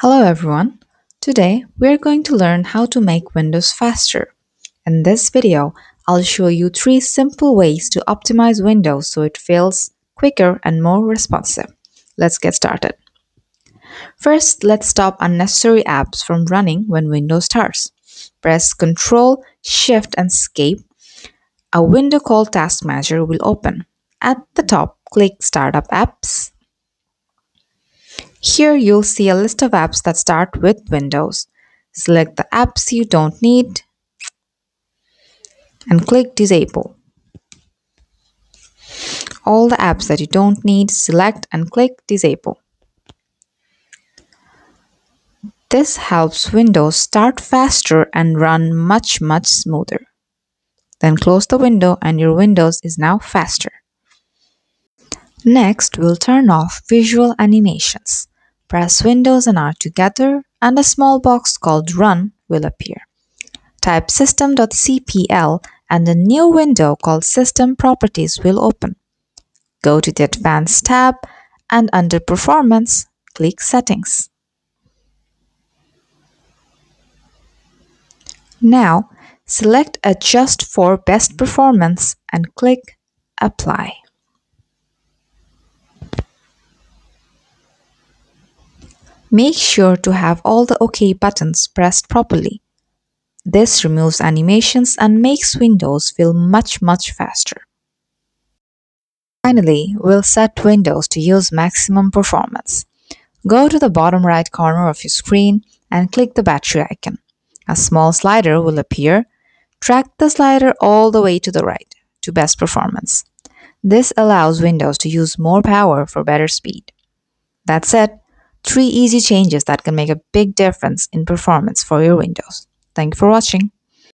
Hello everyone. Today we're going to learn how to make Windows faster. In this video, I'll show you 3 simple ways to optimize Windows so it feels quicker and more responsive. Let's get started. First, let's stop unnecessary apps from running when Windows starts. Press Ctrl, Shift and Escape. A window called Task Manager will open. At the top, click Startup Apps. Here you'll see a list of apps that start with Windows. Select the apps you don't need and click Disable. All the apps that you don't need, select and click Disable. This helps Windows start faster and run much smoother. Then close the window and your Windows is now faster. Next, we'll turn off visual animations. Press Windows and R together and a small box called Run will appear. Type system.cpl and a new window called System Properties will open. Go to the Advanced tab and under Performance, click Settings. Now, select Adjust for Best Performance and click Apply. Make sure to have all the OK buttons pressed properly. This removes animations and makes Windows feel much faster. Finally, we'll set Windows to use maximum performance. Go to the bottom right corner of your screen and click the battery icon. A small slider will appear. Drag the slider all the way to the right to best performance. This allows Windows to use more power for better speed. That's it. 3 easy changes that can make a big difference in performance for your Windows. Thank you for watching.